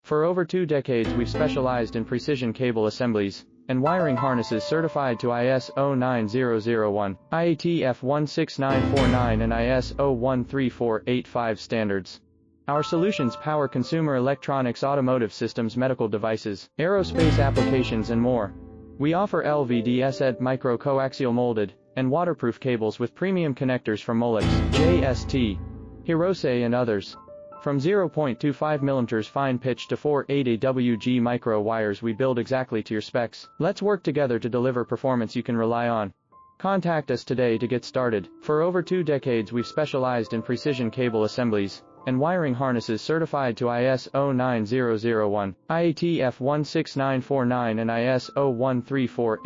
For over 2 decades we've specialized in precision cable assemblies and wiring harnesses certified to IS 09001, IATF 16949 and IS 013485 standards. Our solutions power consumer electronics, automotive systems, medical devices, aerospace applications and more. We offer LVDS ED micro coaxial molded and waterproof cables with premium connectors from Molex, JST, Hirose and others. From 0.25 mm fine pitch to 480 WG micro wires, we build exactly to your specs. Let's work together to deliver performance you can rely on. Contact us today to get started. For over 2 decades we've specialized in precision cable assemblies and wiring harnesses certified to IS 09001, IATF 16949 and IS 013485.